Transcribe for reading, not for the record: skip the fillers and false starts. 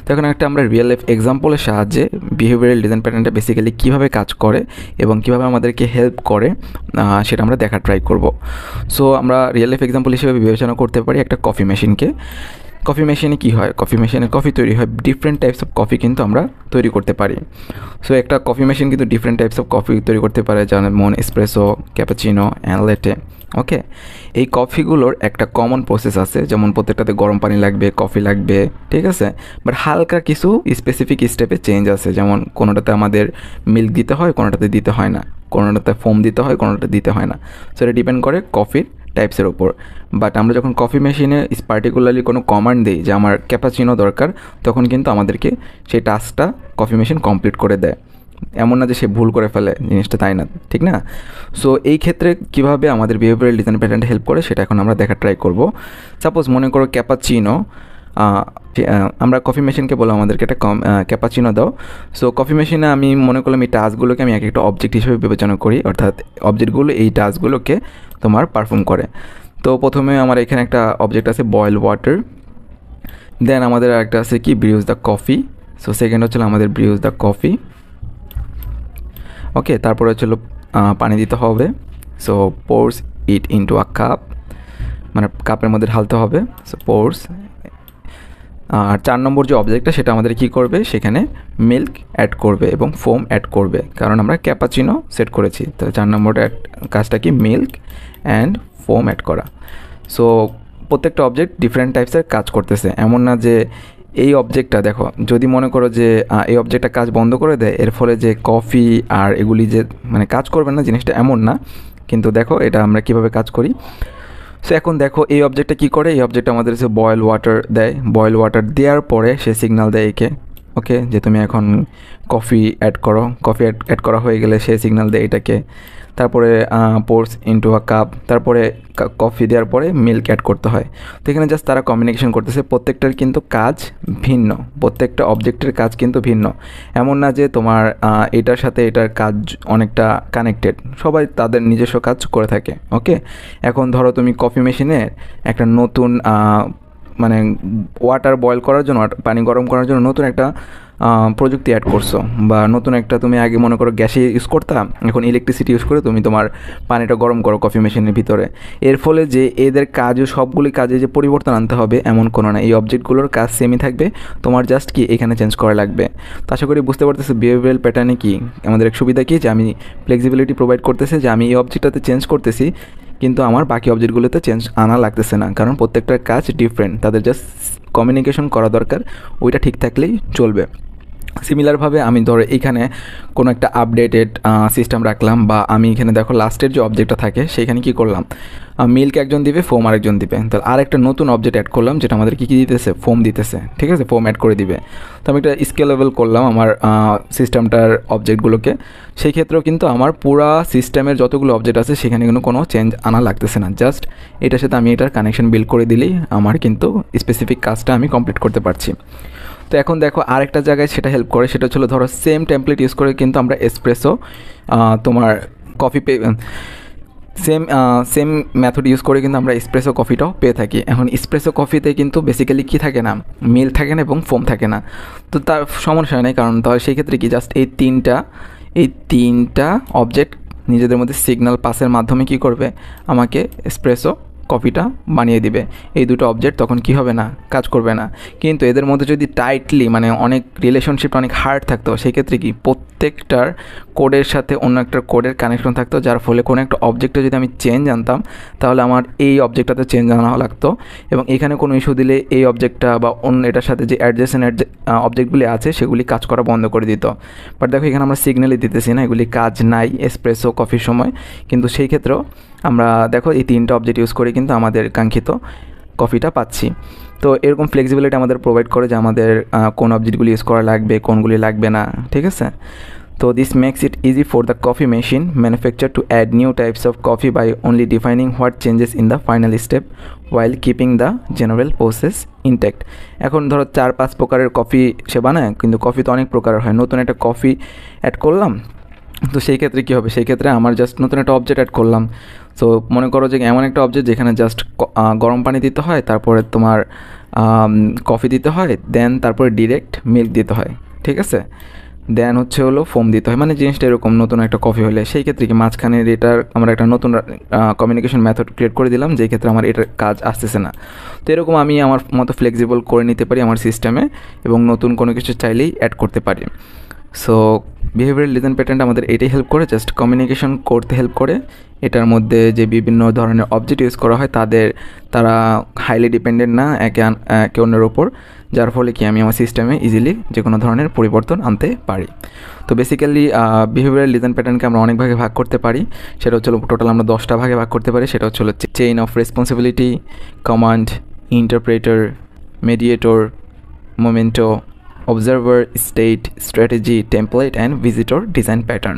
তো এখন একটা আমরা রিয়েল লাইফ এক্সাম্পলের সাহায্যে বিহেভিয়ারাল ডিজাইন প্যাটার্নটা বেসিক্যালি কীভাবে কাজ করে এবং কীভাবে আমাদেরকে হেল্প করে সেটা আমরা দেখার ট্রাই করব। সো আমরা রিয়েল লাইফ এক্সাম্পল হিসেবে বিবেচনা করতে পারি একটা কফি মেশিনকে। কফি মেশিনে কী হয়, কফি মেশিনে কফি তৈরি হয়, ডিফারেন্ট টাইপস অফ কফি কিন্তু আমরা তৈরি করতে পারি। সো একটা কফি মেশিন কিন্তু ডিফারেন্ট টাইপস অফ কফি তৈরি করতে পারে, যেমন এসপ্রেসো, ক্যাপাচিনো অ্যান্ড লেটে। ওকে, এই কফিগুলোর একটা কমন প্রসেস আছে, যেমন প্রত্যেকটাতে গরম পানি লাগবে, কফি লাগবে, ঠিক আছে। বাট হালকা কিছু স্পেসিফিক স্টেপে চেঞ্জ আছে, যেমন কোনোটাতে আমাদের মিল্ক দিতে হয়, কোনোটাতে দিতে হয় না, কোনোটাতে ফোম দিতে হয়, কোনোটাতে দিতে হয় না। সো এটা ডিপেন্ড করে কফির টাইপসের ওপর। বাট আমরা যখন কফি মেশিনে পার্টিকুলারলি কোনো কমান্ড দিই যে আমার ক্যাপাচিনো দরকার, তখন কিন্তু আমাদেরকে সেই টাস্কটা কফি মেশিন কমপ্লিট করে দেয়। এমন না যে সে ভুল করে ফেলে জিনিসটা, তাই না, ঠিক না? সো এই ক্ষেত্রে কীভাবে আমাদের বিহেভিয়ারাল ডিজাইন প্যাটার্নটা হেল্প করে সেটা এখন আমরা দেখার ট্রাই করব। সাপোজ মনে করো ক্যাপাচিনো, আমরা কফি মেশিনকে বলো আমাদেরকে একটা ক্যাপাচিনো দাও। সো কফি মেশিনে আমি মনে করলাম এই টাস্কগুলোকে আমি এক একটা অবজেক্ট হিসেবে বিবেচনা করি, অর্থাৎ অবজেক্টগুলো এই টাস্কগুলোকে তোমার পারফর্ম করে। তো প্রথমে আমার এখানে একটা অবজেক্ট আছে বয়েল ওয়াটার, দেন আমাদের একটা আছে কি ব্রিউজ দ্য কফি। সো সেকেন্ড হচ্ছিল আমাদের ব্রিউজ দ্য কফি। ওকে, তারপরে হচ্ছিল পানি দিতে হবে। So pours it into a cup, মানে কাপের মধ্যে ঢালতে হবে। সো পোর্স। আর 4 নম্বর যে অবজেক্টটা সেটা আমাদের কী করবে, সেখানে মিল্ক অ্যাড করবে এবং ফোম অ্যাড করবে, কারণ আমরা ক্যাপাচিনো সেট করেছি। তো 4 নম্বরটা কাজটা কি, মিল্ক অ্যান্ড ফোম অ্যাড করা। সো প্রত্যেকটা অবজেক্ট ডিফারেন্ট টাইপসের কাজ করতেছে, এমন না যে এই অবজেক্টটা দেখো, যদি মনে করো যে এই অবজেক্টটা কাজ বন্ধ করে দেয়, এর ফলে যে কফি আর এগুলি যে মানে কাজ করবে না, জিনিসটা এমন না। কিন্তু দেখো এটা আমরা কীভাবে কাজ করি। সো এখন দেখো এই অবজেক্টটা কী করে, এই অবজেক্টটা আমাদের হচ্ছে বয়েল ওয়াটার দেয়। বয়েল ওয়াটার দেওয়ার পরে সে সিগন্যাল দেয় একে, ওকে, যে তুমি এখন কফি অ্যাড করো। কফি অ্যাড করা হয়ে গেলে সে সিগন্যাল দেয় এটাকে। তারপরে পোর্স ইনটু আ কাপ, তারপরে কফি দেওয়ার পরে মিল্ক অ্যাড করতে হয়। তো এখানে জাস্ট তারা কমিউনিকেশন করতেছে, প্রত্যেকটার কিন্তু কাজ ভিন্ন, প্রত্যেকটা অবজেক্টের কাজ কিন্তু ভিন্ন। এমন না যে তোমার এটার সাথে এটার কাজ অনেকটা কানেক্টেড, সবাই তাদের নিজস্ব কাজ করে থাকে। ওকে, এখন ধরো তুমি কফি মেশিনে একটা নতুন মানে ওয়াটার বয়েল করার জন্য, পানি গরম করার জন্য নতুন একটা প্রযুক্তি অ্যাড করছো, বা নতুন একটা, তুমি আগে মনে করো গ্যাসে ইউজ করতাম, এখন ইলেকট্রিসিটি ইউজ করে তুমি তোমার পানিটা গরম করো কফি মেশিনের ভিতরে। এর ফলে যে এদের কাজও সবগুলি কাজে যে পরিবর্তন আনতে হবে এমন কোনো না, এই অবজেক্টগুলোর কাজ সেমই থাকবে, তোমার জাস্ট কি এখানে চেঞ্জ করা লাগবে। তো আশা করি বুঝতে পারতেছে বিহেভিয়ারাল প্যাটার্নে কি আমাদের এক সুবিধা কি, যে আমি ফ্লেক্সিবিলিটি প্রোভাইড করতেছে, যে আমি এই অবজেক্টটাতে চেঞ্জ করতেছি কিন্তু আমার বাকি অবজেক্টগুলোতে চেঞ্জ আনা লাগতেছে না, কারণ প্রত্যেকটার কাজ ডিফারেন্ট, তাদের জাস্ট কমিউনিকেশন করা দরকার, ওইটা ঠিক থাকলেই চলবে। সিমিলারভাবে আমি ধরো এইখানে কোনো একটা আপডেটেড সিস্টেম রাখলাম, বা আমি এখানে দেখো লাস্টের যে অবজেক্টটা থাকে সেইখানে কী করলাম, মিল্ক একজন দিবে, ফোম আরেকজন দিবে। তাহলে আর একটা নতুন অবজেক্ট অ্যাড করলাম, যেটা আমাদের কী দিতেছে, ফোম দিতেছে, ঠিক আছে, ফোম অ্যাড করে দিবে। তো আমি একটা স্কেলেবল করলাম আমার সিস্টেমটার অবজেক্টগুলোকে, সেই ক্ষেত্রেও কিন্তু আমার পুরা সিস্টেমের যতগুলো অবজেক্ট আছে সেখানে কিন্তু কোনো চেঞ্জ আনা লাগতেছে না, জাস্ট এটার সাথে আমি এটার কানেকশন বিল্ড করে দিলেই আমার কিন্তু স্পেসিফিক কাজটা আমি কমপ্লিট করতে পারছি। তো এখন দেখো আরেকটা জায়গায় সেটা হেল্প করে, সেটা হলো ধরো সেম টেমপ্লেট ইউজ করে কিন্তু আমরা এসপ্রেসো তোমার কফি সেম মেথড ইউজ করে কিন্তু আমরা এসপ্রেসো কফিটাও পেয়ে থাকি। এখন এসপ্রেসো কফিতে কিন্তু বেসিক্যালি কী থাকে না, মিল্ক থাকে না এবং ফোম থাকে না। তো তার সমস্যা নেই, কারণ তাহলে সেই ক্ষেত্রে কি জাস্ট এই তিনটা অবজেক্ট নিজেদের মধ্যে সিগন্যাল পাসের মাধ্যমে কি করবে, আমাকে এসপ্রেসো কফিটা বানিয়ে দিবে। এই দুটো অবজেক্ট তখন কি হবে না, কাজ করবে না। কিন্তু এদের মধ্যে যদি টাইটলি মানে অনেক রিলেশনশিপটা অনেক হার্ড থাকতো, সেক্ষেত্রে কি প্রত্যেকটার কোডের সাথে অন্য একটা কোডের কানেকশন থাকতো, যার ফলে কোনো একটা অবজেক্টে যদি আমি চেঞ্জ আনতাম তাহলে আমার এই অবজেক্টটাতে চেঞ্জ আনা লাগতো, এবং এখানে কোনো ইস্যু দিলে এই অবজেক্টটা বা অন্য এটার সাথে যে অ্যাডজেসেন্ট অবজেক্টগুলি আছে সেগুলি কাজ করা বন্ধ করে দিত। বাট দেখো এখানে আমরা সিগন্যালই দিতেছি না, এগুলি কাজ নাই এসপ্রেসো কফির সময়, কিন্তু সেই ক্ষেত্রেও আমরা দেখো এই তিনটা অবজেক্ট ইউজ করে কিন্তু আমাদের কাঙ্ক্ষিত কফিটা পাচ্ছি। তো এরকম ফ্লেক্সিবিলিটি আমাদের প্রোভাইড করে যে আমাদের কোন অবজেক্টগুলি ইউজ করা লাগবে, কোনগুলি লাগবে না, ঠিক আছে। তো this makes it easy for the coffee machine manufacture to add new types of coffee by only defining what changes in the final step while keeping the general process intact. এখন ধরো 4-5 প্রকারের কফি সে বানায়, কিন্তু coffee তো অনেক প্রকারের হয়। নতুন একটা কফি অ্যাড করলাম, তো সেই ক্ষেত্রে কী হবে, সেই ক্ষেত্রে আমার জাস্ট নতুন একটা অবজেক্ট অ্যাড করলাম। সো মনে করো যে এমন একটা অবজেক্ট যেখানে জাস্ট গরম পানি দিতে হয়, তারপরে তোমার কফি দিতে হয়, দেন তারপরে ডিরেক্ট মিল্ক দিতে হয়, ঠিক আছে। দেন হচ্ছে হলো ফোম দিতে হয়, মানে জিনিসটা এরকম নতুন একটা কফি হলে সেই ক্ষেত্রে কি মাঝখানে এটার আমরা একটা নতুন কমিউনিকেশন মেথড ক্রিয়েট করে দিলাম, যেই ক্ষেত্রে আমার এটার কাজ আসতেছে না। তো এরকম আমি আমার মতো ফ্লেক্সিবল করে নিতে পারি আমার সিস্টেমে, এবং নতুন কোনো কিছু চাইলেই অ্যাড করতে পারি। সো বিহেভিয়ারাল ডিজাইন প্যাটার্নটা আমাদের এটাই হেল্প করে, জাস্ট কমিউনিকেশন করতে হেল্প করে। এটার মধ্যে যে বিভিন্ন ধরনের অবজেক্ট ইউজ করা হয় তারা হাইলি ডিপেন্ডেন্ট না একে অন্যের ওপর, যার ফলে কি আমি আমার সিস্টেমে ইজিলি যে কোনো ধরনের পরিবর্তন আনতে পারি। তো বেসিক্যালি বিহেভিয়ারাল ডিজাইন প্যাটার্নকে আমরা অনেক ভাগে ভাগ করতে পারি। সেটা হচ্ছে টোটাল আমরা 10টা ভাগে ভাগ করতে পারি। সেটা হচ্ছে chain of responsibility, command, interpreter, mediator, memento, observer, state, strategy, template and visitor design pattern.